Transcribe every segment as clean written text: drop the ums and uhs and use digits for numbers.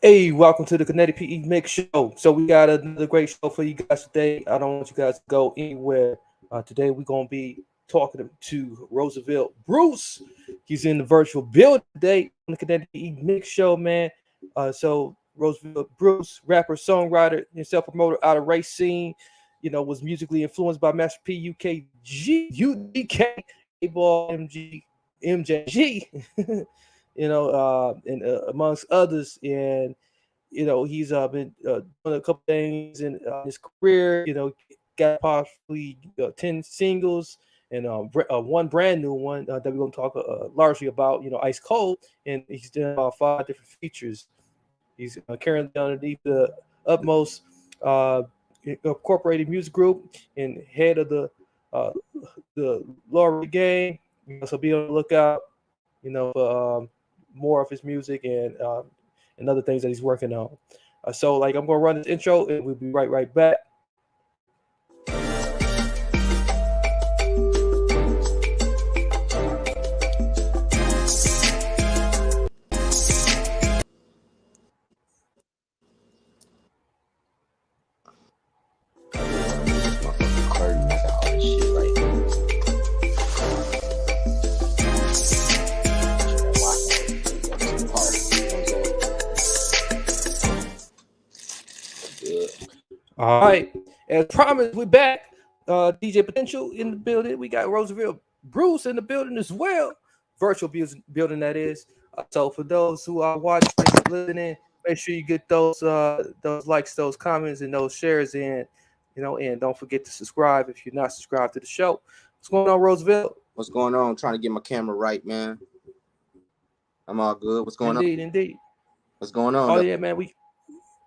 Hey, welcome to the Kinetic MIXX show. So we got another great show for you guys today. I don't want you guys to go anywhere. Today we're gonna be talking to Roosevelt Bruce. He's in the virtual building today on the Kinetic MIXX show, man. So Roosevelt Bruce, rapper, songwriter, and self-promoter out of Racine. Was musically influenced by Master P, UKG, UDK, A-Ball, MJG. And amongst others. And he's been doing a couple things in his career. Got possibly 10 singles and one brand new one that we're going to talk largely about. Ice Cold, and he's done about 5 different features. He's currently underneath the Utmost uh, Incorporated Music Group and head of uh, the Laura Game. So be on the lookout. For more of his music and other things that he's working on. So like I'm gonna run this intro and we'll be right back. All right, as promised, we're back. DJ Potential in the building. We got Roosevelt Bruce in the building as well. Virtual building that is. So for those who are watching, listening, make sure you get those likes, those comments, and those shares in. And don't forget to subscribe if you're not subscribed to the show. What's going on, Roosevelt? What's going on? I'm trying to get my camera right, man. I'm all good. What's going on? Indeed. What's going on?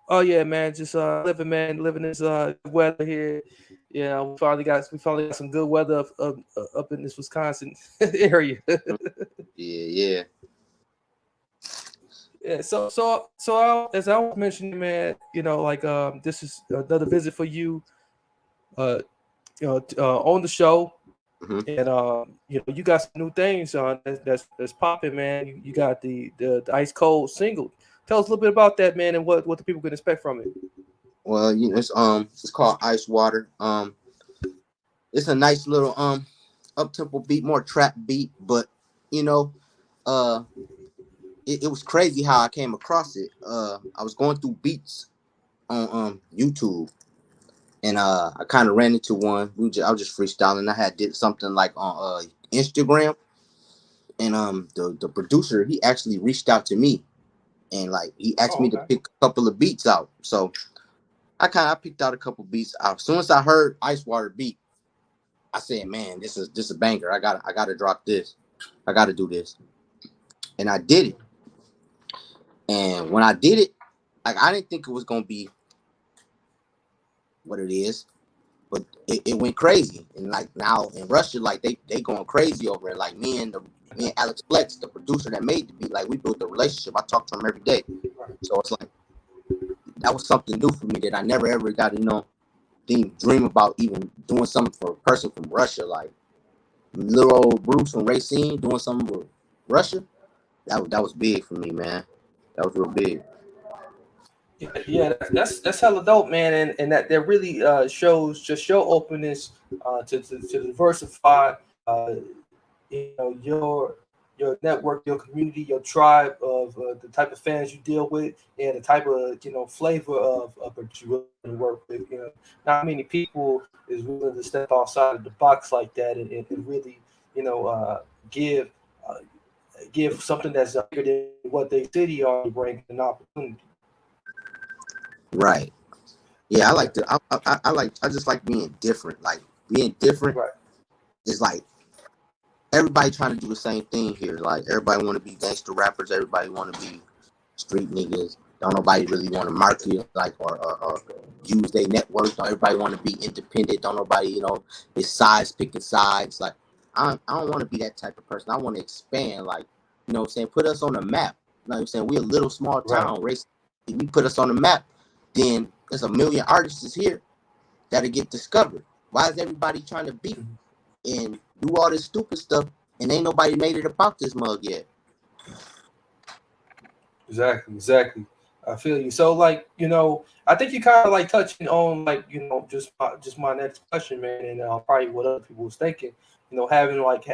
Oh yeah, man. Just living this weather here. Yeah, we finally got some good weather up in this Wisconsin area. Yeah. Yeah. So as I was mentioning, man, this is another visit for you. On the show, and you got some new things that's popping, man. You got the Ice Cold single. Tell us a little bit about that, man, and what the people can expect from it. Well, it's called Ice Water. It's a nice little up tempo beat, more trap beat, but it was crazy how I came across it. I was going through beats on YouTube, and I kind of ran into one. I was just freestyling. I did something like on Instagram, and the producer, he actually reached out to me. And like he asked me to pick a couple of beats out, so I picked out a couple beats out. As soon as I heard Ice Water beat, I said, "Man, this is a banger. I gotta drop this. I gotta do this." And I did it. And when I did it, like I didn't think it was gonna be what it is, but it went crazy. And like now in Russia, like they going crazy over it. Like me and Alex Flex, the producer that made the beat, like we built a relationship. I talk to him every day. So it's like that was something new for me that I never ever got to dream about even doing something for a person from Russia, like little old Bruce from Racine doing something with Russia. That was big for me, man. That was real big. Yeah, that's hella dope, man, and that really shows just your openness to diversify, your network, your community, your tribe of the type of fans you deal with, and the type of flavor of what you really work with. Not many people is willing to step outside of the box like that and really give give something that's bigger than what they city are bringing an opportunity. Right. Yeah, I just like being different. Like being different is like everybody trying to do the same thing here. Like everybody want to be gangster rappers. Everybody want to be street niggas. Don't nobody really want to market like or use their network. Don't everybody want to be independent. Don't nobody is sides picking sides. Like I don't want to be that type of person. I want to expand. Like what I'm saying, put us on the map. You know what I'm saying, we're a little small town. Race. If you put us on the map, then there's a million artists here that'll get discovered. Why is everybody trying to beat and do all this stupid stuff and ain't nobody made it about this mug yet? Exactly. I feel you. So, like, I think you kind of like touching on, like, just my next question, man, and probably what other people was thinking. Having like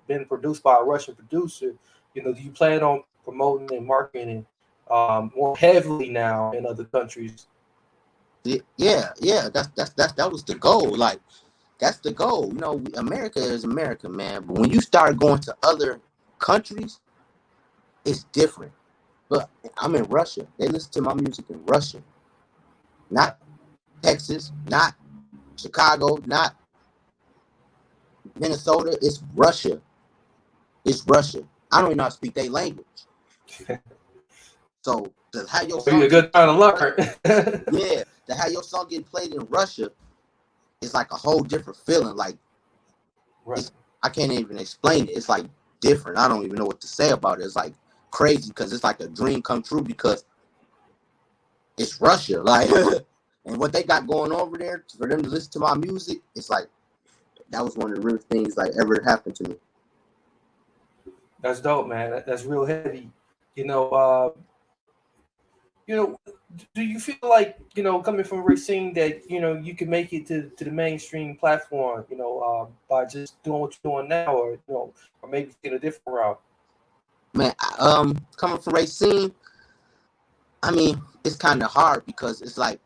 been produced by a Russian producer, do you plan on promoting and marketing more heavily now in other countries? Yeah. That was the goal. Like, that's the goal. America is America, man. But when you start going to other countries, it's different. But I'm in Russia. They listen to my music in Russian, not Texas, not Chicago, not Minnesota. It's Russia. It's Russia. I don't even know how to speak their language. So to have your Be song a good time to learn. yeah, to have your song getting played in Russia is like a whole different feeling. Like, Right. I can't even explain it. It's like different. I don't even know what to say about it. It's like crazy because it's like a dream come true because it's Russia. Like, and what they got going over there for them to listen to my music, it's like that was one of the real things like ever happened to me. That's dope, man. That's real heavy. You know, uh, you know, do you feel like, coming from Racine, that you can make it to the mainstream platform, by just doing what you're doing now, or or maybe get a different route? Man, coming from Racine, I mean, it's kind of hard because it's like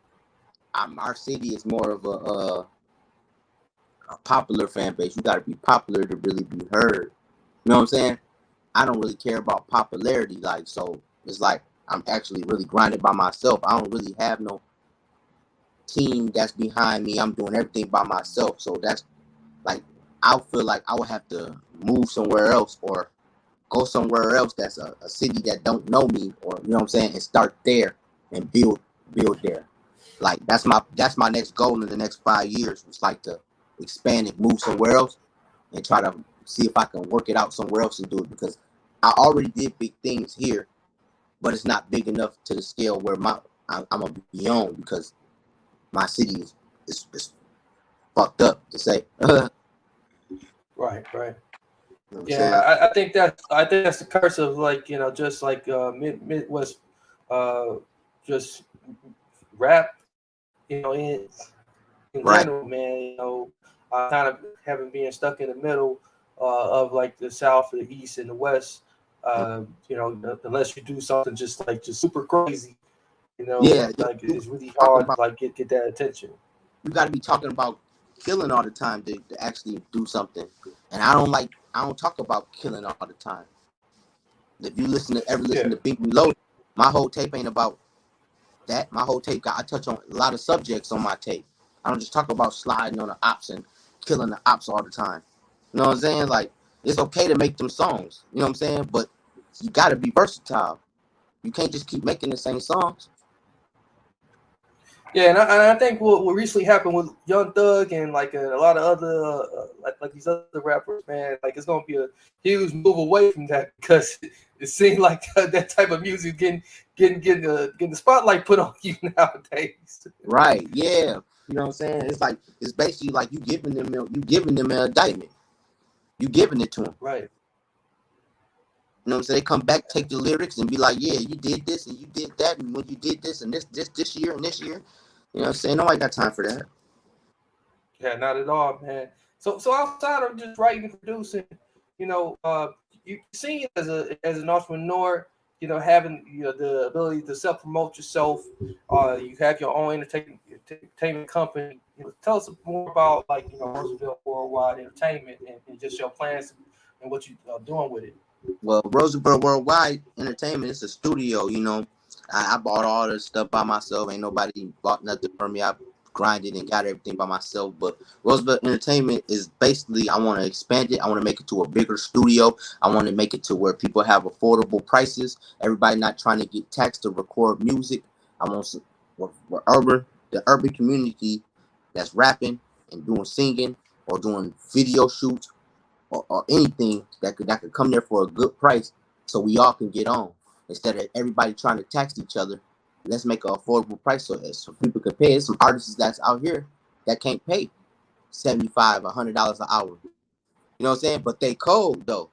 our city is more of a popular fan base. You got to be popular to really be heard. You know what I'm saying? I don't really care about popularity, like, so it's like I'm actually really grinding by myself. I don't really have no team that's behind me. I'm doing everything by myself. So that's like, I feel like I would have to move somewhere else or go somewhere else that's a city that don't know me, or you know what I'm saying, and start there and build there. Like, that's my next goal in the next 5 years. It's like to expand and move somewhere else and try to see if I can work it out somewhere else and do it, because I already did big things here, but it's not big enough to the scale where I'm gonna be on, because my city is fucked up to say. Right, right. You know what I'm saying? Yeah, I think that's the curse of, like, just like Midwest, uh, just rap, in Right. general, man. Kind of having being stuck in the middle of like the South, the East, and the West. Unless you do something just super crazy, Yeah, like you it's really talking hard to about, like get that attention. you got to be talking about killing all the time to actually do something. And I don't talk about killing all the time. If you ever listen Yeah, to Big Reloaded, my whole tape ain't about that. My whole tape I touch on a lot of subjects on my tape. I don't just talk about sliding on the ops and killing the ops all the time. You know what I'm saying? Like, it's okay to make them songs. You know what I'm saying? But you got to be versatile. You can't just keep making the same songs. yeah, and I think what recently happened with Young Thug and like a lot of other like these other rappers, man, like it's gonna be a huge move away from that, because it seems like that type of music getting the spotlight put on you nowadays. Right? Yeah. You know what I'm saying? It's like, it's basically like you giving them an indictment. You giving it to them. Right. You know what I'm saying? They come back, take the lyrics, and be like, "Yeah, you did this and you did that, and when you did this and this year and this year." You know what I'm saying? Nobody got time for that. Yeah, not at all, man. So outside of just writing and producing, you know, uh, you see it as an entrepreneur, having the ability to self promote yourself. You have your own entertainment company. Tell us more about, like, Roosevelt Worldwide Entertainment, and just your plans and what you are doing with it. Well, Roosevelt Worldwide Entertainment is a studio. I bought all this stuff by myself. Ain't nobody bought nothing for me. I grinded and got everything by myself. But Roosevelt Entertainment is basically, I want to expand it. I want to make it to a bigger studio. I want to make it to where people have affordable prices. Everybody not trying to get taxed to record music. I want the urban community that's rapping and doing singing or doing video shoots, or anything that could come there for a good price, so we all can get on, instead of everybody trying to tax each other. Let's make an affordable price so people can pay. There's some artists that's out here that can't pay $75, $100 an hour. You know what I'm saying? But they cold though,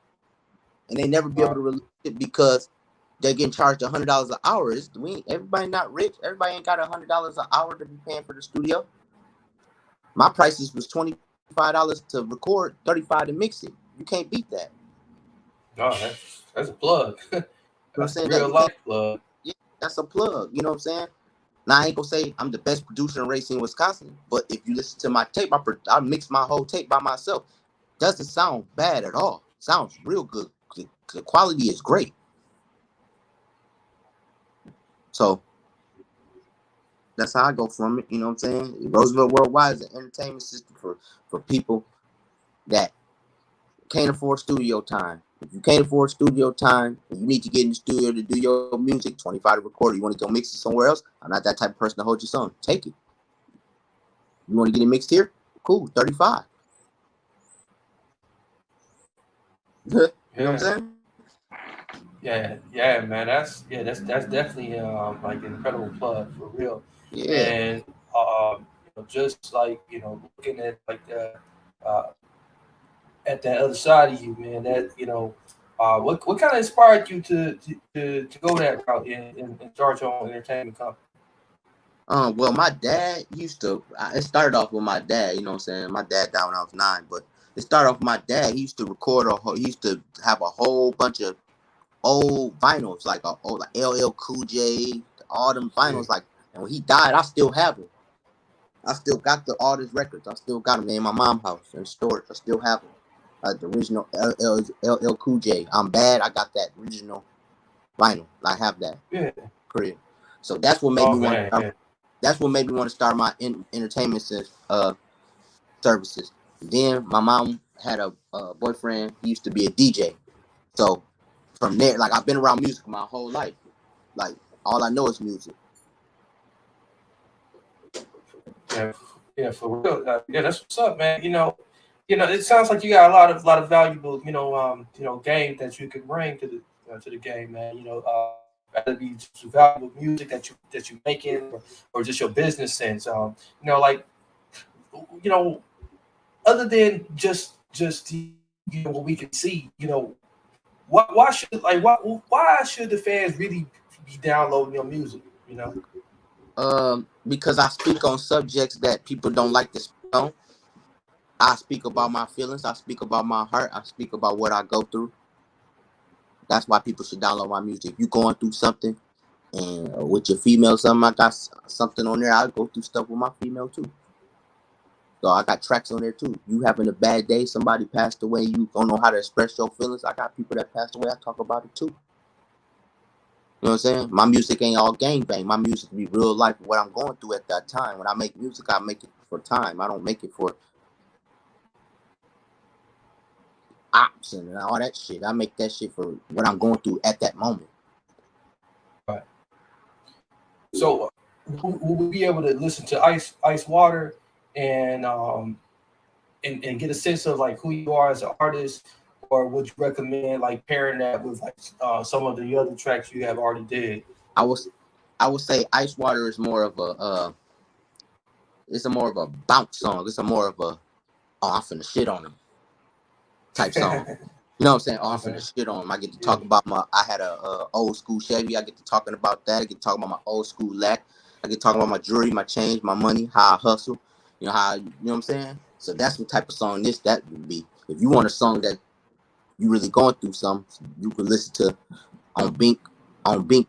and they never be able Right. to release it because they're getting charged $100 an hour. Everybody not rich. Everybody ain't got $100 an hour to be paying for the studio. My prices was $25 to record, $35 to mix it. You can't beat that. No, that's a plug. That's a real life plug. Yeah, that's a plug. You know what I'm saying? Now I ain't gonna say I'm the best producer in Racine, Wisconsin, but if you listen to my tape, I mix my whole tape by myself. Doesn't sound bad at all. Sounds real good. The quality is great. So that's how I go from it. You know what I'm saying? Roosevelt Worldwide is an entertainment system for people that can't afford studio time. If you can't afford studio time and you need to get in the studio to do your music, 25 to record, you want to go mix it somewhere else, I'm not that type of person to hold your song. Take it. You want to get it mixed here? Cool, 35. You know what I'm saying? Yeah, man. That's definitely like an incredible plug for real. Yeah. And just like looking at like uh, at that other side of you, man. That what kind of inspired you to go that route and start your own entertainment company? Well, my dad used to. It started off with my dad. You know what I'm saying? My dad died when I was 9, but it started off with my dad. He used to record he used to have a whole bunch of old vinyls, like LL Cool J, all them vinyls. Like, and when he died, I still have them. I still got all his records. I still got them in my mom's house in storage. I still have them. The original LL Cool J. I'm bad. I got that original vinyl. I have that. Yeah. Great. So that's what made me want. That's what made me want to start my entertainment services. Then my mom had a boyfriend. He used to be a DJ. So from there, like, I've been around music my whole life. Like, all I know is music. Yeah, for real. Yeah, that's what's up, man. It sounds like you got a lot of valuable, game that you can bring to the game, man. Whether it be just valuable music that you making, or just your business sense. Like, other than just what we can see, why should the fans really be downloading your music? Because I speak on subjects that people don't like to speak on. I speak about my feelings. I speak about my heart. I speak about what I go through. That's why people should download my music. If you're going through something, and with your female, I got something on there. I go through stuff with my female too. So I got tracks on there too. You having a bad day, somebody passed away, you don't know how to express your feelings. I got people that passed away. I talk about it too. You know what I'm saying? My music ain't all gangbang. My music be real life, what I'm going through at that time. When I make music, I make it for time. I don't make it for ops and all that shit. I make that shit for what I'm going through at that moment. Right. So will we be able to listen to Ice Water and get a sense of like who you are as an artist, or would you recommend like pairing that with like some of the other tracks you have already did? I would say Ice Water is more of a it's a more of a bounce song. It's a more of a I'm finna shit on him type song. You know what I'm saying? I'm finna shit on him. I get to talk about I had a old school Chevy. I get to talking about that. I get to talk about my old school lack. I get to talk about my jewelry, my change, my money, how I hustle. You know what I'm saying? So that's what type of song that would be. If you want a song that you really going through something, you can listen to on Bink,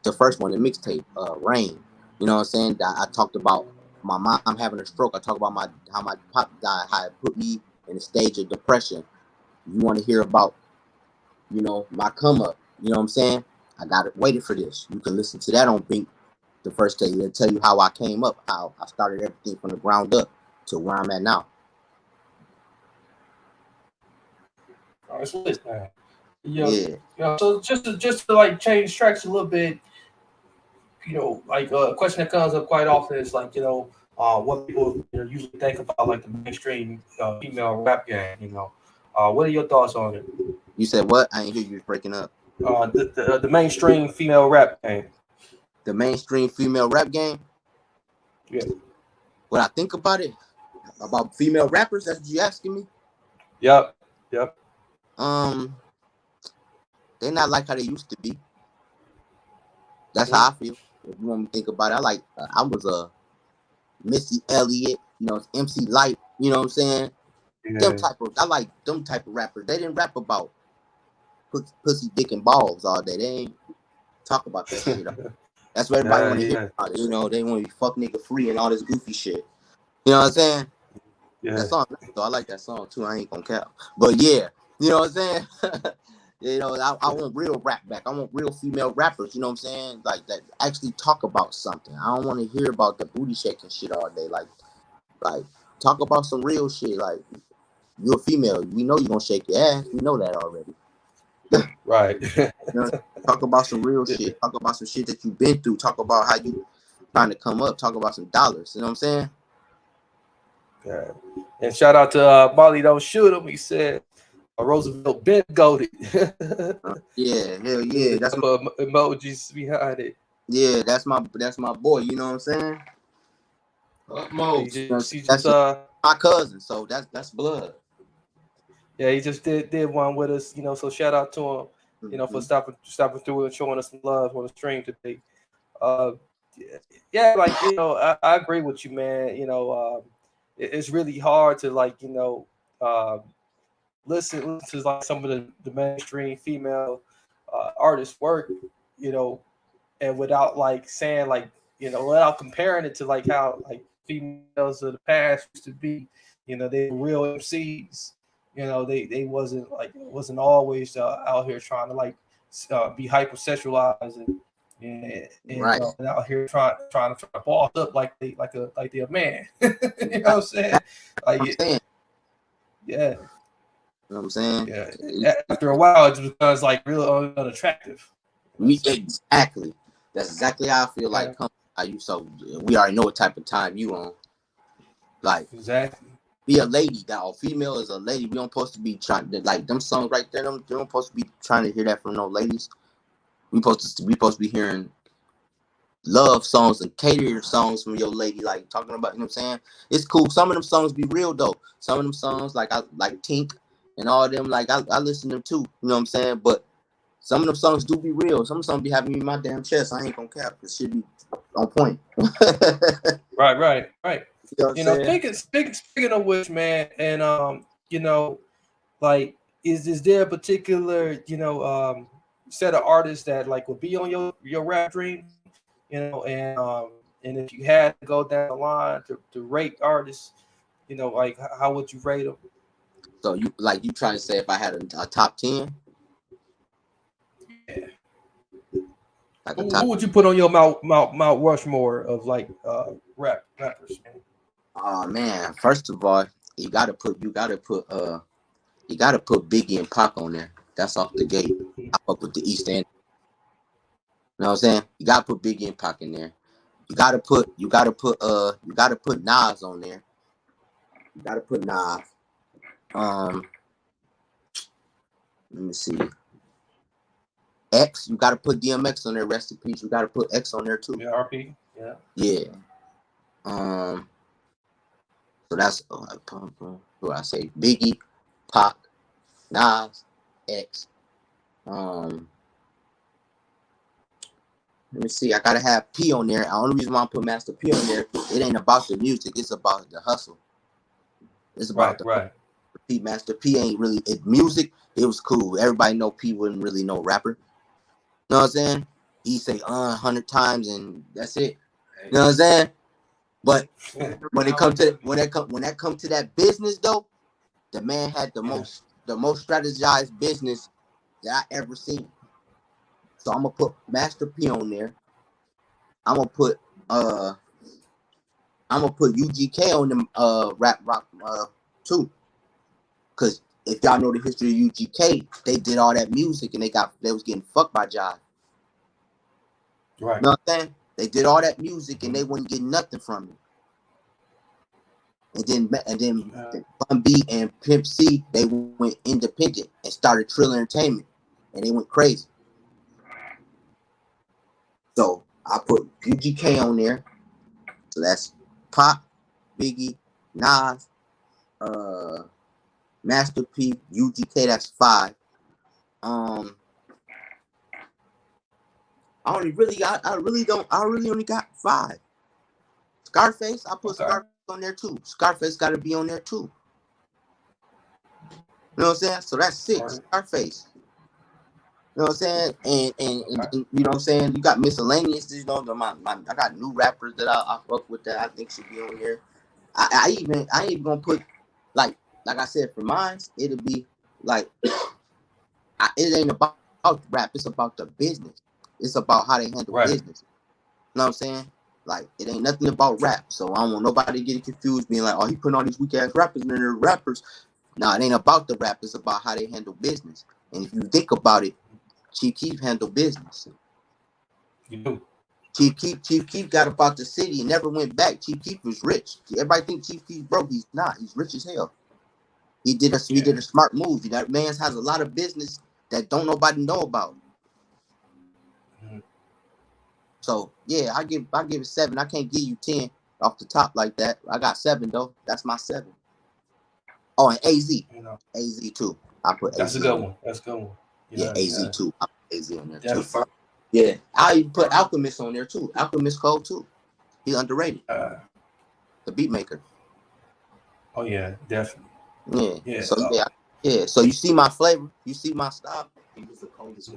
the first one, the mixtape, Rain. You know what I'm saying? I talked about my mom having a stroke. I talk about how my pop died, how it put me in a stage of depression. You want to hear about, my come up. You know what I'm saying? I got it waited for this. You can listen to that on Bink, the first day. It'll tell you how I came up, how I started everything from the ground up to where I'm at now. That's what it's man. So just to like change tracks a little bit, like a question that comes up quite often is like, what people usually think about like the mainstream female rap game. What are your thoughts on it? You said what? I ain't hear you breaking up. The mainstream female rap game. The mainstream female rap game? Yeah. What I think about it? About female rappers? That's what you asking me? Yep. They're not like how they used to be. That's how I feel. If you want me to think about it, I was a Missy Elliott, MC Light, you know what I'm saying? Yeah. I like them type of rappers. They didn't rap about pussy, dick, and balls all day. They ain't talk about that shit. That's what everybody want to hear Yeah. about it. They want to be fuck nigga free and all this goofy shit. You know what I'm saying? That Yeah. song, so I like that song too. I ain't gonna cap. But yeah, you know what I'm saying? I want real rap back. I want real female rappers, you know what I'm saying? Like that actually talk about something. I don't want to hear about the booty shaking shit all day. Like talk about some real shit. Like you're a female. We know you're gonna shake your ass. We know that already. Right. Talk about some real shit. Talk about some shit that you've been through. Talk about how you trying to come up. Talk about some dollars. You know what I'm saying? Yeah. And shout out to Molly Don't Shoot Him. He said Roosevelt been goated. Yeah, hell With yeah. a couple of emojis behind it. Yeah, that's my boy. You know what I'm saying? He That's just my cousin. So that's blood. yeah, he just did one with us, so shout out to him, for stopping through and showing us some love on the stream today. Uh, yeah, like I agree with you, man. It's really hard to listen to like some of the mainstream female artists work, you know, and without like saying like without comparing it to like how like females of the past used to be, they were real MCs. They wasn't always out here trying to like be hypersexualized Right. and out here trying to boss up like they a man. You know what I'm saying? Like I'm saying. yeah, You know what I'm saying? yeah. After a while, it just becomes like real unattractive. Exactly. That's exactly how I feel Yeah, like. How you so we already know what type of time you on. Like exactly. be a lady. That a female is a lady. We don't supposed to be trying to like them songs right there. They don't supposed to be trying to hear that from no ladies. We supposed to be hearing love songs and cater songs from your lady, like talking about, you know what I'm saying? It's cool. Some of them songs be real though. Some of them songs like I like Tink and all them, like I listen to them too, you know what I'm saying? But some of them songs do be real. Some songs be having me in my damn chest. I ain't gonna cap. It should be on point. Right. You know what I'm saying? Speaking of which, man, and like is there a particular set of artists that like would be on your rap dream, and if you had to go down the line to rate artists, like how would you rate them? So you trying to say if I had a top 10? Yeah. Like a Who top would you put on your Mount Rushmore of like rappers? Oh man, first of all, you gotta put Biggie and Pac on there. That's off the gate. I fuck with the East End. You know what I'm saying? You gotta put Biggie and Pac in there. You gotta put Nas on there. You gotta put Nas. Um, let me see. X, you gotta put DMX on there. Rest in peace. You gotta put X on there too. Yeah, RP. Yeah. Yeah. So that's who I say Biggie, Pac, Nas, X. Let me see. I gotta have P on there. The only reason why I put Master P on there, it ain't about the music. It's about the hustle. It's about the Right. P. Master P ain't really music. It was cool. Everybody know P wasn't really no rapper. You know what I'm saying? He say 100 times and that's it. You know what I'm saying? But when it comes to when that come to that business though, the man had the most strategized business that I ever seen. So I'm gonna put Master P on there. I'm gonna put UGK on them rap rock too. Cause if y'all know the history of UGK, they did all that music and they was getting fucked by Jive. Right. You know what I'm saying? They did all that music and they wouldn't get nothing from it. And then Bun B and Pimp C, they went independent and started Trill Entertainment, and they went crazy. So I put UGK on there. So that's Pop, Biggie, Nas, Master P, UGK. That's 5. I really only got 5. Scarface, I put Scarface on there too. Scarface got to be on there too. You know what I'm saying? So that's 6. Scarface. You know what I'm saying? And you know what I'm saying? You got miscellaneous. You know, I got new rappers that I fuck with that I think should be on here. I ain't even gonna put like I said for mine. It'll be like it ain't about rap. It's about the business. It's about how they handle business. You know what I'm saying? Like it ain't nothing about rap. So I don't want nobody to get confused, being like, "Oh, he putting all these weak ass rappers in there, rappers." No, it ain't about the rap. It's about how they handle business. And if you think about it, Chief Keef handle business. You do. Chief Keef got about the city and never went back. Chief Keef was rich. Everybody think Chief Keef broke. He's not. He's rich as hell. He did a smart move. That man has a lot of business that don't nobody know about. Mm-hmm. So yeah, I give it 7. I can't give you 10 off the top like that. I got 7 though. That's my 7. Oh, and AZ. AZ too. I put That's AZ. A good one. That's a good one. Yeah, AZ too. I put AZ on there too. Yeah, I even put Alchemist on there too. Alchemist Code too. He's underrated. The beat maker. Oh yeah, definitely. Yeah. Yeah. So yeah. So you see my flavor. You see my style. He was the coldest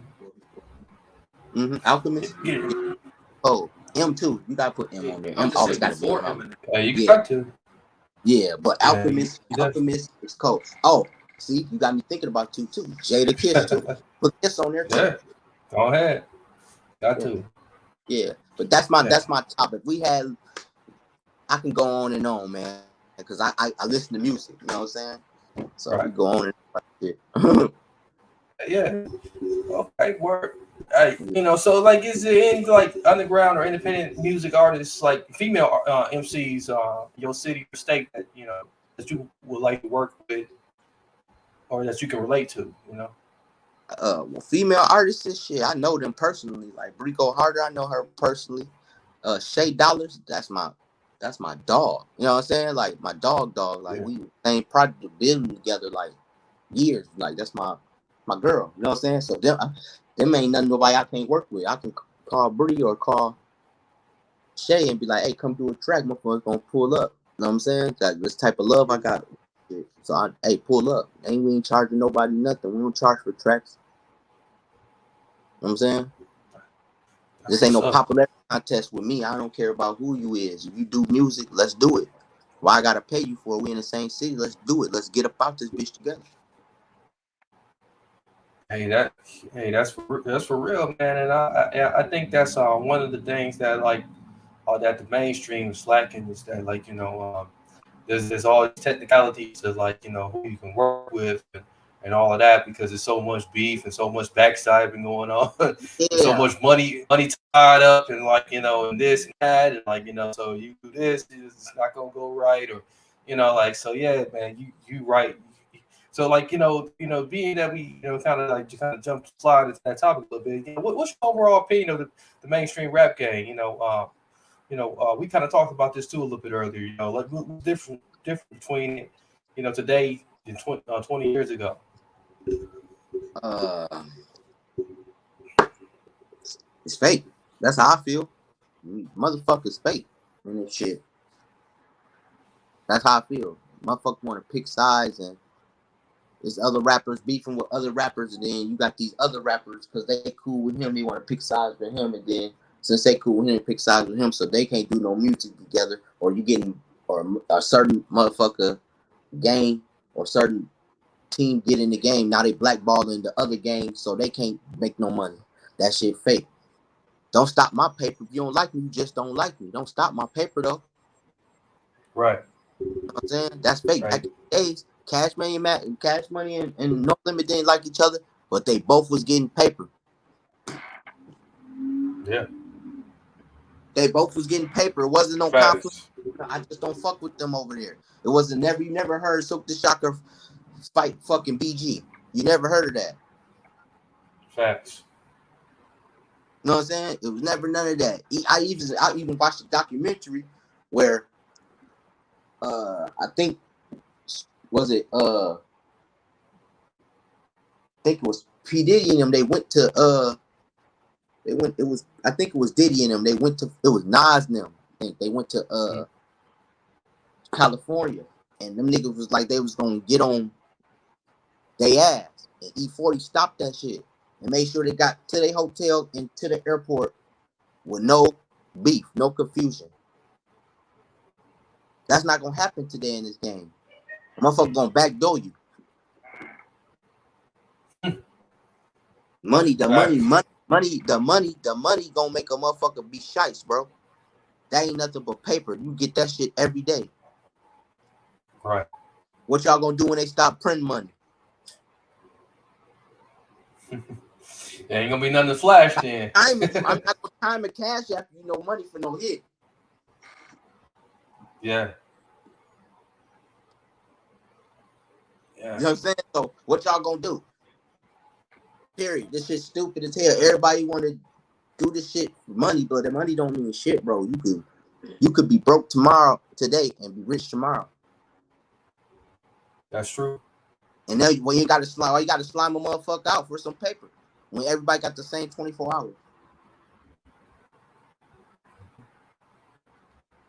one. Alchemist. Yeah. Oh, M2. You gotta put M on there. M always gotta be M. You got to. Yeah, but Alchemist is cold. Oh, see, you got me thinking about 2 too. Jada Kiss too. Put Kiss on there too. Yeah. Go ahead. Got to. Yeah, but that's my topic. I can go on and on, man, because I listen to music. You know what I'm saying? So I go on and yeah. Okay, work. You know, so like, is there any like underground or independent music artists, like female MCs, your city or state that you know that you would like to work with, or that you can relate to? You know. Well, female artists and shit, I know them personally. Like Brico Harder, I know her personally. Shay Dollars, that's my dog. You know what I'm saying? Like my dog. Like we same project building together like years. Like that's my girl. You know what I'm saying? So them ain't nothing nobody I can't work with. I can call Bree or call Shay and be like, hey, come do a track. My phone's gonna pull up. You know what I'm saying? That this type of love I got. So hey, pull up. We ain't charging nobody nothing. We don't charge for tracks. You know what I'm saying? This ain't no popularity contest with me. I don't care about who you is. If you do music, let's do it. Why I gotta pay you for it? We in the same city. Let's do it. Let's get about this bitch together. That's for real, man. And I think that's one of the things that like that the mainstream is lacking is that like there's all these technicalities of like who you can work with and all of that because there's so much beef and so much backstabbing going on, so much money tied up and like and this and that and like so you do this, it's not gonna go right or like so yeah, man, you right. So like being that we kind of jump slide into that topic a little bit, what's your overall opinion of the mainstream rap game? We kind of talked about this too a little bit earlier. Like what's different between today and 20 years ago. It's fake. That's how I feel. Motherfuckers fake and this shit. That's how I feel. Motherfuckers want to pick sides and there's other rappers beefing with other rappers, and then you got these other rappers because they cool with him, they want to pick sides with him, and then since they cool with him, pick sides with him, so they can't do no music together, or you getting or a certain motherfucker game or certain team get in the game, now they blackballing the other game, so they can't make no money. That shit fake. Don't stop my paper. If you don't like me, you just don't like me. Don't stop my paper though. Right. You know what I'm saying? That's fake. Right. Back in the days, Cash Money and No Limit didn't like each other, but they both was getting paper. Yeah. They both was getting paper. It wasn't no conflict. I just don't fuck with them over there. It wasn't you never heard Silk the Shocker fight fucking BG. You never heard of that. Facts. You know what I'm saying? It was never none of that. I even watched a documentary where I think it was P. Diddy and them. They went to They went. It was. I think it was Diddy and them. They went to. It was Nas and them. I think they went to California, and them niggas was like they was gonna get on they ass. And E40 stopped that shit and made sure they got to their hotel and to the airport with no beef, no confusion. That's not gonna happen today in this game. Motherfucker gonna backdoor you. Money gonna make a motherfucker be shites, bro. That ain't nothing but paper. You get that shit every day. Right. What y'all gonna do when they stop printing money? There ain't gonna be nothing to flash then. I'm not gonna time a cash after you know money for no hit. Yeah. You know what I'm saying? So what y'all gonna do? Period. This shit's stupid as hell. Everybody wanna do this shit for money, but the money don't mean shit, bro. You could be broke today, and be rich tomorrow. That's true. And then when you gotta slime a motherfucker out for some paper. When everybody got the same 24 hours.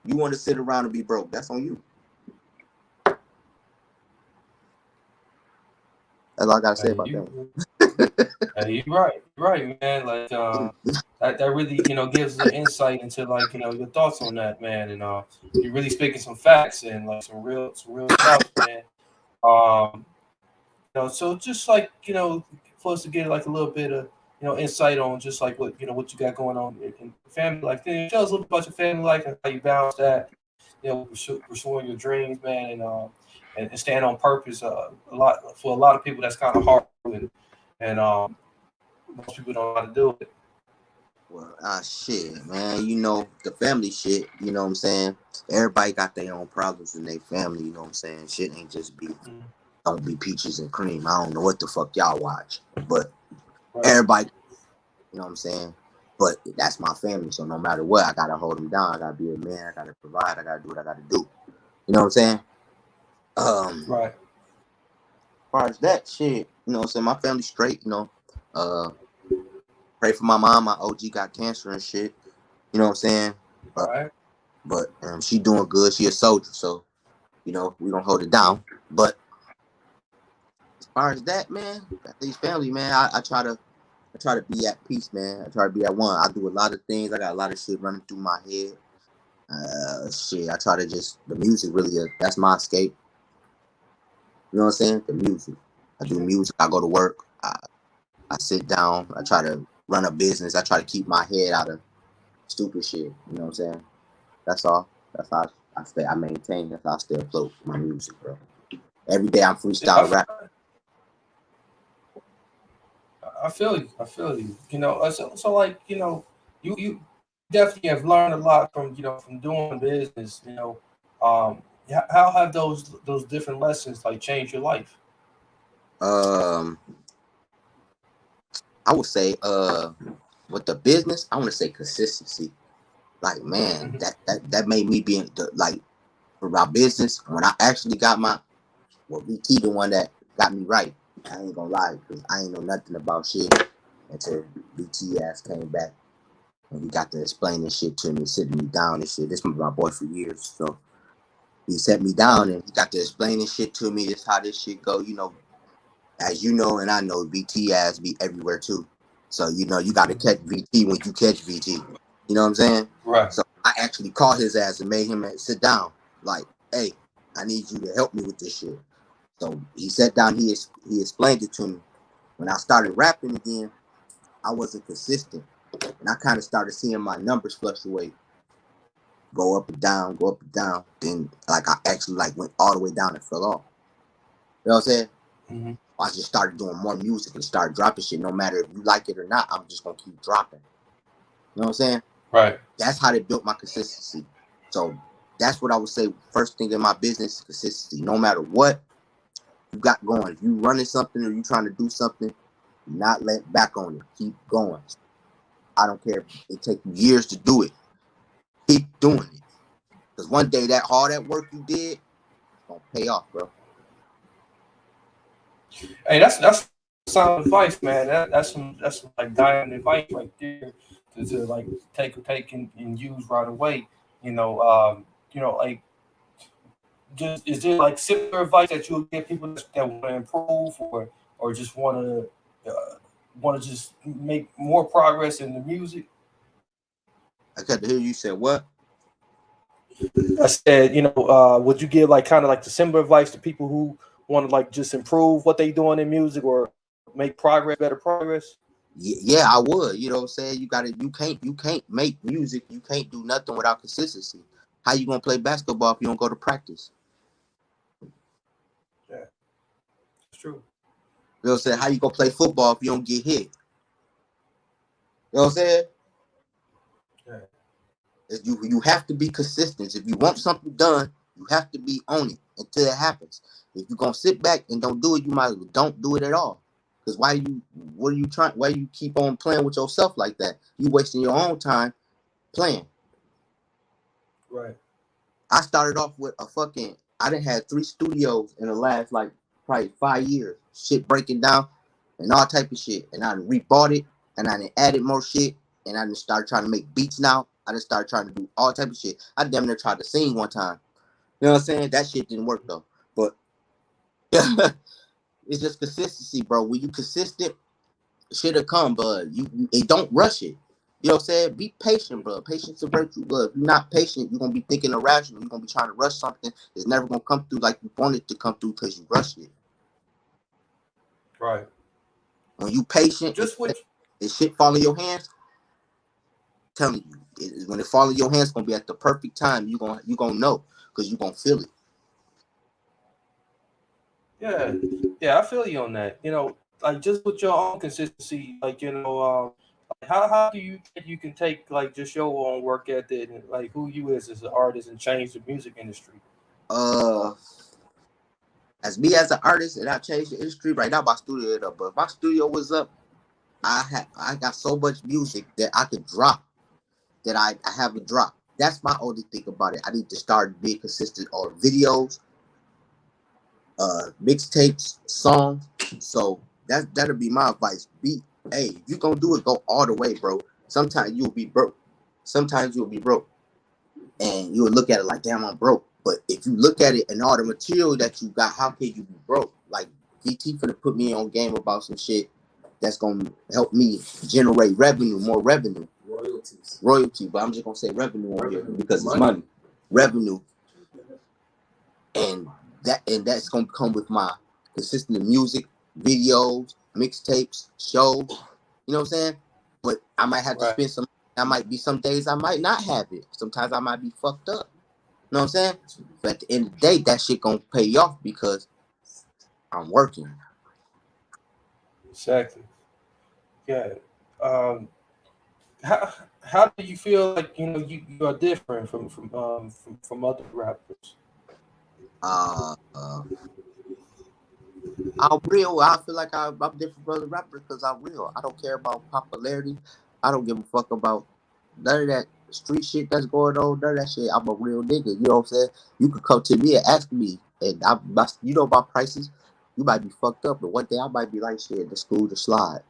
You want to sit around and be broke. That's on you. That's all I gotta say about that. Hey, you're right, man. Like that really, gives the insight into like, your thoughts on that, man. And you're really speaking some facts and like some real stuff, man. So just like, for us to get like a little bit of, insight on just like what you got going on in family life. Then tell us a little bit about your family life and how you balance that, pursuing your dreams, man, and stand on purpose. For a lot of people, that's kind of hard, and most people don't know how to do it. Well, shit, man. The family shit. You know what I'm saying? Everybody got their own problems in their family. You know what I'm saying? Shit ain't just be. Don't be peaches and cream. I don't know what the fuck y'all watch, but everybody, you know what I'm saying? But that's my family, so no matter what, I gotta hold them down. I gotta be a man. I gotta provide. I gotta do what I gotta do. You know what I'm saying? Right. As far as that shit, you know what I'm saying? My family's straight. Pray for my mom. My OG got cancer and shit. You know what I'm saying? Right. But she doing good. She a soldier, so we gonna hold it down. But as far as that, man, these family, man, I try to be at peace, man. I try to be at one. I do a lot of things. I got a lot of shit running through my head. I try to the music really, that's my escape. You know what I'm saying? The music. I do music. I go to work. I sit down. I try to run a business. I try to keep my head out of stupid shit. You know what I'm saying? That's all. That's how I maintain. That's how I stay afloat with my music, bro. Every day I'm freestyle rap. I feel you. So like, you definitely have learned a lot from doing business. How have those different lessons like changed your life? I would say with the business, I want to say consistency. Like, man, that made me be like for my business when I actually got VT, the one that got me right. I ain't gonna lie, because I ain't know nothing about shit until VT ass came back and he got to explain this shit to me, sitting me down and shit. This was my boy for years, so he set me down and he got to explain this shit to me. This how this shit go, as you know, and I know VT ass be everywhere too. So you got to catch VT when you catch VT. You know what I'm saying? Right. So I actually called his ass and made him sit down. Like, hey, I need you to help me with this shit. So he sat down. He explained it to me. When I started rapping again, I wasn't consistent, and I kind of started seeing my numbers fluctuate, go up and down, go up and down. Then like I actually went all the way down and fell off. You know what I'm saying? Mm-hmm. I just started doing more music and started dropping shit. No matter if you like it or not, I'm just gonna keep dropping. You know what I'm saying? Right. That's how they built my consistency. So that's what I would say. First thing in my business, consistency. No matter what you got going, if you running something or you trying to do something, not let back on it. Keep going. I don't care if it takes years to do it. Keep doing it. Because one day all that work you did, it's gonna pay off, bro. Hey, that's sound advice, man. That's some like diamond advice right there to like take and use right away. Like just is there like similar advice that you'll give people that want to improve or just want to just make more progress in the music? I got to hear you say what? I said, would you give like kind of like the similar advice to people who want to like just improve what they doing in music or make progress, better progress? Yeah, I would. You know what I'm saying? You can't make music. You can't do nothing without consistency. How you gonna play basketball if you don't go to practice? Yeah, it's true. You know what I'm saying? How you gonna play football if you don't get hit? You know what I'm saying? Yeah. You have to be consistent. If you want something done, you have to be on it until it happens. If you're gonna sit back and don't do it, you might as well don't do it at all. Because what are you trying? Why you keep on playing with yourself like that? You wasting your own time playing. Right. I started off with I done had 3 studios in the last like probably 5 years. Shit breaking down and all type of shit. And I rebought it and I done added more shit. And I just started trying to make beats now. I just started trying to do all type of shit. I damn near tried to sing one time. You know what I'm saying? That shit didn't work though. But it's just consistency, bro. When you consistent, shit'll come, but you don't rush it. You know what I'm saying? Be patient, bro. Patience is a virtue, but if you're not patient, you're gonna be thinking irrational. You're gonna be trying to rush something. It's never gonna come through like you want it to come through because you rushed it. Right. When you patient and shit fall in your hands, I'm telling you, when it fall in your hands, it's gonna be at the perfect time. You gonna know because you gonna feel it. Yeah. Yeah, I feel you on that. Like just with your own consistency, like like how do you think you can take like just your own work ethic and like who you is as an artist and change the music industry? Uh, as me as an artist, and I changed the industry right now. My studio is up, but if my studio was up, I got so much music that I could drop that I haven't dropped. That's my only thing about it. I need to start being consistent on videos, mixtapes, songs. So that'll be my advice. If you gonna do it, go all the way, bro. Sometimes you'll be broke. Sometimes you'll be broke, and you'll look at it like, damn, I'm broke. But if you look at it and all the material that you got, how can you be broke? Like VT finna put me on game about some shit that's gonna help me generate revenue, more revenue. Royalty, but I'm just gonna say revenue on here because it's money. Revenue. And that's gonna come with my consistent music, videos, mixtapes, shows. You know what I'm saying? But I might have to spend some. I might be some days I might not have it. Sometimes I might be fucked up. You know what I'm saying? But at the end of the day, that shit gonna pay off because I'm working. Exactly. Yeah. Um, how do you feel like you are different from other rappers? Uh, uh I'm real. I feel like I'm different from other rappers because I'm real. I don't care about popularity. I don't give a fuck about none of that street shit that's going on. None of that shit. I'm a real nigga. You know what I'm saying? You could come to me and ask me, and you know about prices. You might be fucked up, but one day I might be like, shit, the school to slide.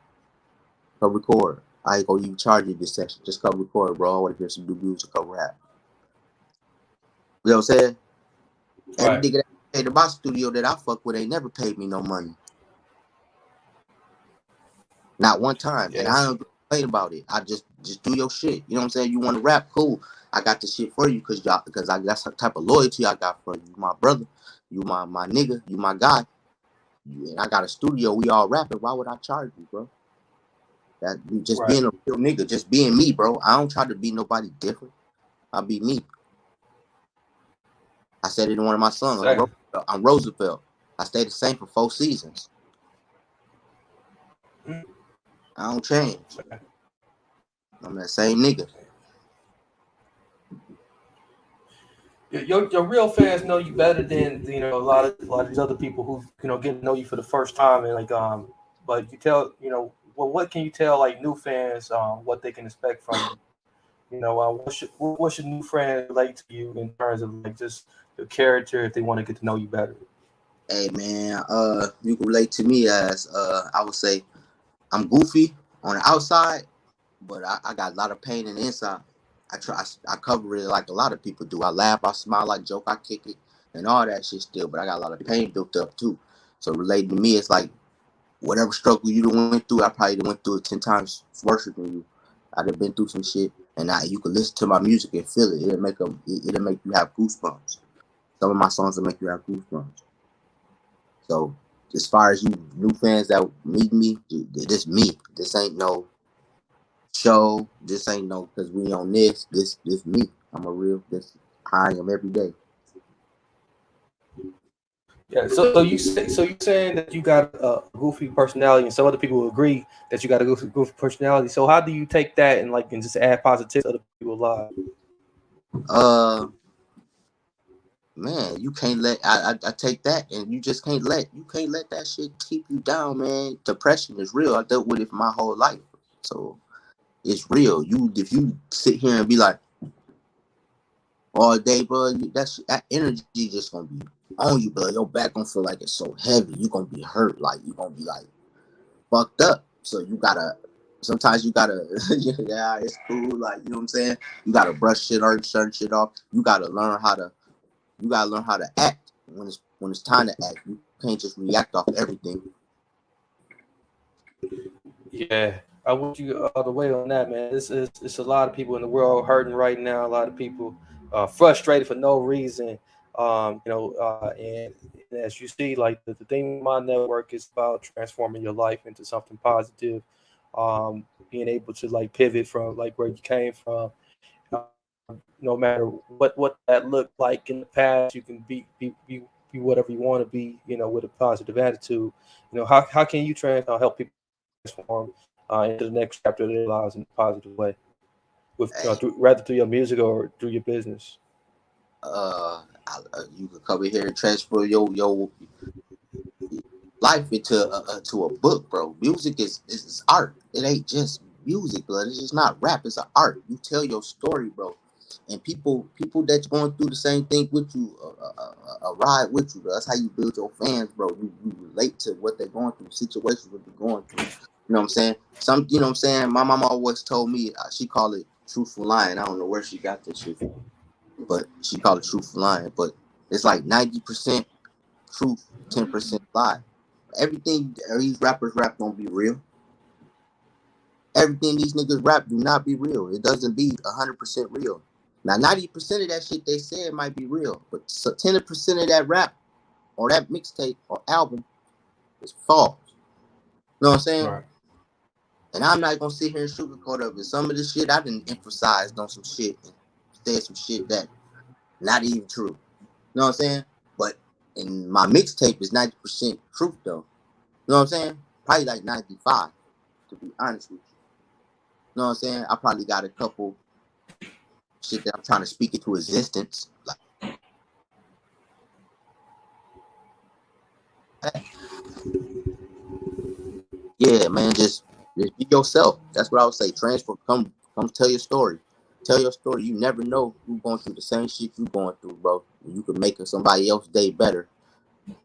Come record. I ain't gonna even charge you this session. Just come record, bro. I want to hear some new music. Come rap. You know what I'm saying? Every Right. nigga that came to my studio that I fuck with ain't never paid me no money. Not one time. And I Yes. don't complain about it. I just do your shit. You know what I'm saying? You want to rap? Cool. I got the shit for you because that's the type of loyalty I got for you. You my brother. You my nigga. You my guy. And I got a studio. We all rapping. Why would I charge you, bro? That just Right. being a real nigga, just being me, bro. I don't try to be nobody different. I be me. I said it in one of my songs. Exactly. I'm Roosevelt. I stayed the same for 4 seasons. Mm. I don't change. I'm that same nigga. Your real fans know you better than a lot of these other people who get to know you for the first time and but you tell what can you tell like new fans what they can expect from you. What should new friends relate to you in terms of like just your character if they want to get to know you better. Hey man, you can relate to me as I would say I'm goofy on the outside, but I got a lot of pain in the inside. I cover it like a lot of people do. I laugh, I smile, I joke, I kick it, and all that shit still. But I got a lot of pain built up too. So relating to me, it's like whatever struggle you done went through, I probably done went through it 10 times worse than you. I done been through some shit, and you can listen to my music and feel it. It'll make you have goosebumps. Some of my songs will make you have goosebumps. So as far as you new fans that meet me, this me. This ain't no show. This ain't no because we on this me. I'm a real. This how I am every day. Yeah. So you saying that you got a goofy personality, and some other people agree that you got a goofy personality. So how do you take that and just add positivity to other people's lives? Uh, man, you can't let I take that, and you can't let that shit keep you down, man. Depression is real. I dealt with it for my whole life, so it's real. If you sit here and be like all day, bro, that energy just gonna be on you, bro. Your back gonna feel like it's so heavy. You gonna be hurt, like you gonna be like fucked up. So you gotta sometimes you gotta yeah, it's cool, like you know what I'm saying? You gotta brush shit or certain shit off. You gotta learn how to act when it's time to act. You can't just react off everything. Yeah, I wish you all the way on that, man. It's a lot of people in the world hurting right now. A lot of people frustrated for no reason. And as you see, like the thing with my network is about transforming your life into something positive. Being able to like pivot from like where you came from. No matter what that looked like in the past, you can be whatever you want to be. With a positive attitude. How can you help people transform into the next chapter of their lives in a positive way, Hey, rather through your music or through your business. you can come in here and transfer your life into to a book, bro. Music is art. It ain't just music, bro. It's just not rap. It's an art. You tell your story, bro. And people that's going through the same thing with you, ride with you, bro. That's how you build your fans, bro. You relate to what they're going through, situations what they're going through. You know what I'm saying? You know what I'm saying? My mama always told me, she called it truthful lying. I don't know where she got this shit from, but she called it truthful lying. But it's like 90% truth, 10% lie. Everything these rappers rap don't be real. Everything these niggas rap do not be real. It doesn't be 100% real. Now 90% of that shit they said might be real, but 10% of that rap or that mixtape or album is false. You know what I'm saying? Right. And I'm not gonna sit here and sugarcoat of it. Some of the shit I didn't emphasize on some shit and said some shit that not even true. You know what I'm saying? But in my mixtape is 90% truth though. You know what I'm saying? Probably like 95, to be honest with you. You know what I'm saying? I probably got a couple shit that I'm trying to speak into existence. Like yeah, man, just be yourself. That's what I would say. Transfer, come tell your story. Tell your story. You never know who's going through the same shit you going through, bro. You could make somebody else's day better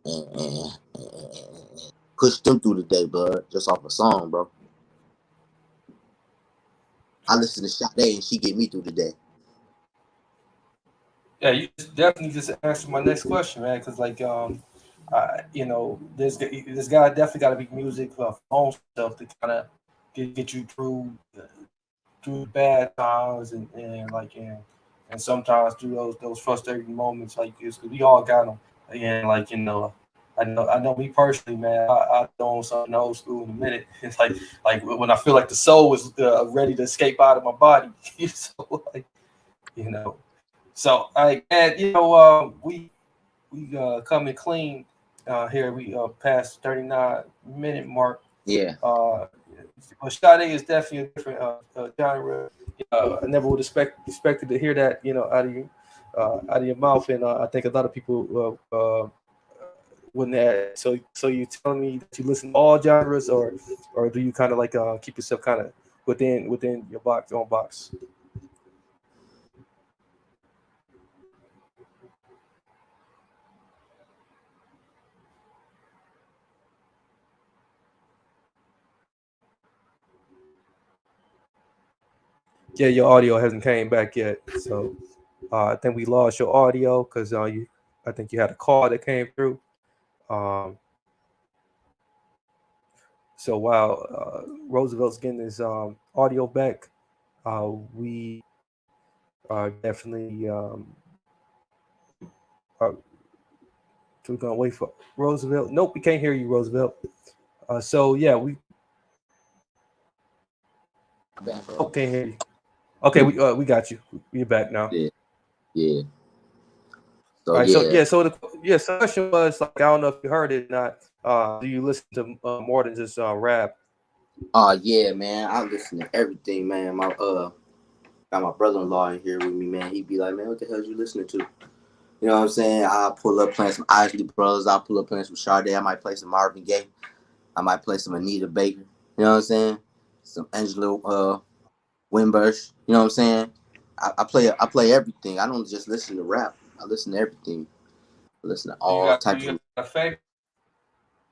and push them through the day, bro. Just off a song, bro. I Right. listen to Sade and she get me through the day. Yeah, you definitely just answered my next question, man. Because this guy definitely got to be music for own stuff to kind of get you through bad times and sometimes through those frustrating moments like this. 'Cause we all got them, and I know me personally, man. I throw on something old school in a minute. It's like when I feel like the soul is ready to escape out of my body. So like you know. So I and we coming clean here. We past 39-minute mark. Yeah. Uh, but Sade is definitely a different genre. I never would expected to hear that out of your mouth, and I think a lot of people wouldn't. So you telling me that you listen to all genres, or do you kind of like keep yourself kind of within your own box? Yeah, your audio hasn't came back yet. So I think we lost your audio because I think you had a call that came through. Um, so while Roosevelt's getting his audio back, we are definitely uh, we're gonna wait for Roosevelt. Nope, we can't hear you, Roosevelt. So yeah, Bad, bro. can't hear you. Okay, we got you. We're back now. Yeah, yeah. So All right, so yeah, so the question was like, I don't know if you heard it or not. Do you listen to more than just rap? yeah, man. I listen to everything, man. My got my brother-in-law in here with me, man. He be like, man, what the hell you listening to? You know what I'm saying? I'll pull up playing some Isley Brothers. I'll pull up playing some Sade. I might play some Marvin Gaye. I might play some Anita Baker. You know what I'm saying? Some Angela Winbush. You know what I'm saying? I play everything. I don't just listen to rap. I listen to everything. I listen to all Do types you of. got a favorite?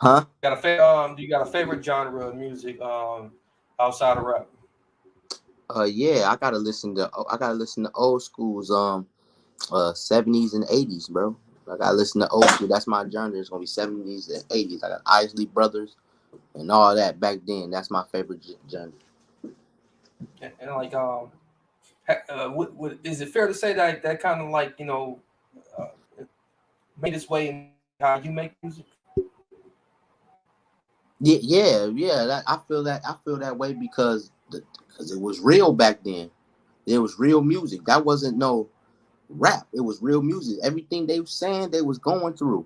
Huh? Do you got a favorite genre of music outside of rap? Yeah. I gotta listen to old schools. 70s and 80s, bro. I gotta listen to old school. That's my genre. It's gonna be 70s and 80s. I got Isley Brothers and all that back then. That's my favorite genre. And like is it fair to say that that kind of like uh, made its way in how you make music? Yeah. I feel that way because it was real back then. It was real music. That wasn't no rap. It was real music. Everything they were saying, they was going through.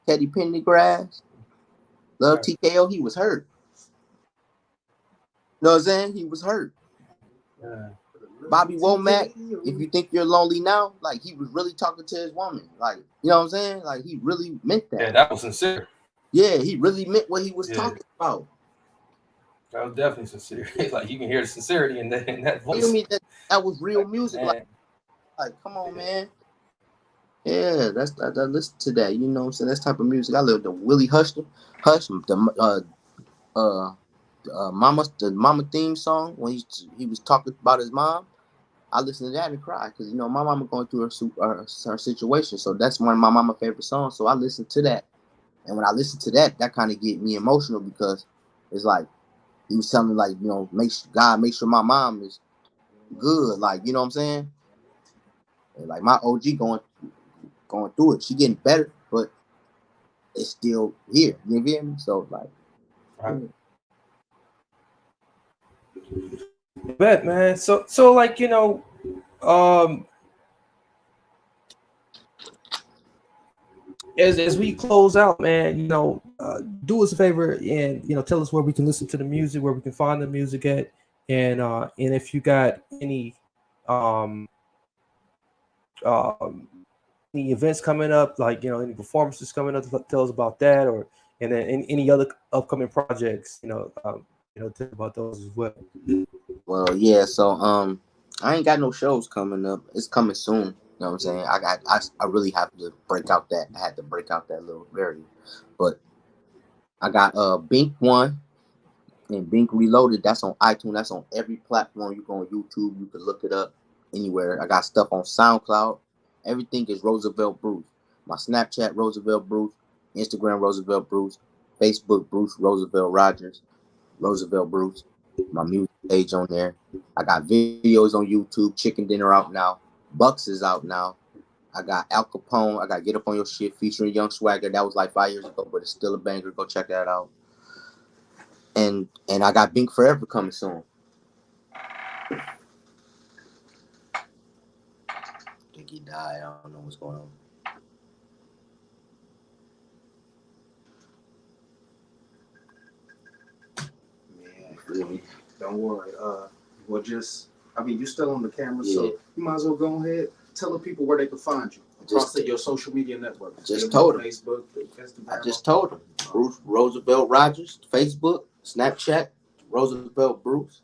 Teddy Pendergrass, Love Right. TKO, he was hurt. You know what I'm saying? He was hurt. Yeah. Bobby Womack, if you think you're lonely now, like he was really talking to his woman. Like, you know what I'm saying? Like he really meant that. Yeah, that was sincere. Yeah, he really meant what he was Yeah, talking about. that was definitely sincere. Like you can hear the sincerity in that You feel voice. me? That was real Like, music. man, Like, come on, man. Yeah, I listen to that. You know what I'm saying? That's type of music. I love the Willie Hush, the mama theme song when he was talking about his mom. I listen to that and cry because you know my mama going through her situation. So that's one of my mama favorite songs. So I listen to that, and when I listen to that, that kind of get me emotional because it's like he was telling me like make sure my mom is good. Like you know what I'm saying? And like my OG going through it. She getting better, but it's still here. You feel me? So like, right. Bet, man. So like um, as we close out, man, do us a favor and tell us where we can listen to the music, where we can find the music at, and if you got um um any events coming up, like any performances coming up, tell us about that, or and then any other upcoming projects, tell about those as well. well, yeah. So I ain't got no shows coming up. It's coming soon. You know what I'm saying? I really have to break out that. I had to break out that little area, but I got Bink One and Bink Reloaded. That's on iTunes. That's on every platform. You go on YouTube. You can look it up anywhere. I got stuff on SoundCloud. Everything is Roosevelt Bruce. My Snapchat Roosevelt Bruce, Instagram Roosevelt Bruce, Facebook Bruce Roosevelt Rogers, Roosevelt Bruce. My music page on there. I got videos on YouTube. Chicken Dinner out now. Bucks is out now. I got Al Capone. I got Get Up on Your Shit featuring Young Swagger. That was like 5 years ago, but it's still a banger. Go check that out. And I got Bink Forever coming soon. I think he died. I don't know what's going on. Man, Feel me? don't worry. We'll just, I mean, you're still on the camera, Yeah. so you might as well go ahead. Tell the people where they can find you across your social media networks. Just told him. Facebook, Instagram. I just told him. Bruce Roosevelt Rogers, Facebook, Snapchat, Roosevelt Bruce,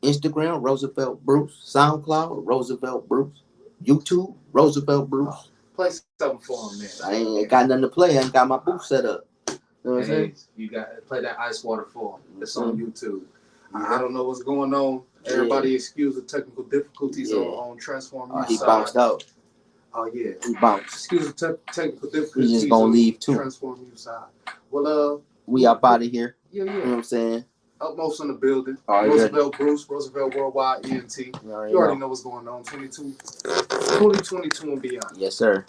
Instagram, Roosevelt Bruce, SoundCloud, Roosevelt Bruce, YouTube, Roosevelt Bruce. Play something for them, man. I ain't got nothing to play. I ain't got my booth set up. You know what I'm saying? You got to play that Ice Water for them. It's on YouTube. I don't know what's going on. Everybody excuse the technical difficulties on Transform U He side. bounced out. Oh yeah, he bounced. Excuse the technical difficulties. We just gonna leave too. Transform U side. Well, we up out of here. Yeah. You know what I'm saying? Utmost in the building. Right, Roosevelt Bruce, Roosevelt Worldwide ENT. You already know what's going on. 2022 and beyond. Yes, sir.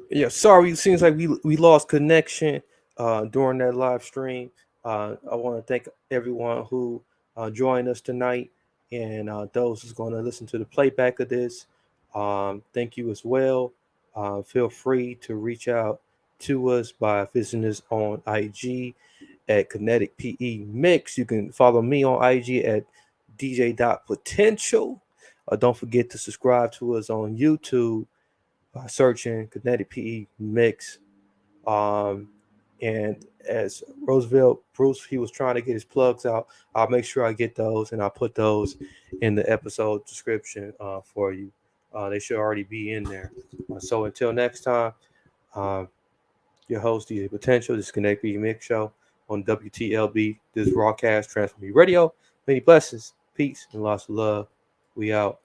Yeah, sorry. It seems like we lost connection during that live stream. I want to thank everyone who joined us tonight, and those who's going to listen to the playback of this. Thank you as well. Feel free to reach out to us by visiting us on IG at Kinetic PE Mix. You can follow me on IG at DJ.Potential. Don't forget to subscribe to us on YouTube by searching Kinetic PE Mix. And as Roosevelt Bruce, he was trying to get his plugs out. I'll make sure I get those and I'll put those in the episode description for you. They should already be in there. So until next time, your host, DJ Potential, this is Kinetic PE Mix Show on WTLB. This is Broadcast Transform Radio. Many blessings, peace, and lots of love. We out.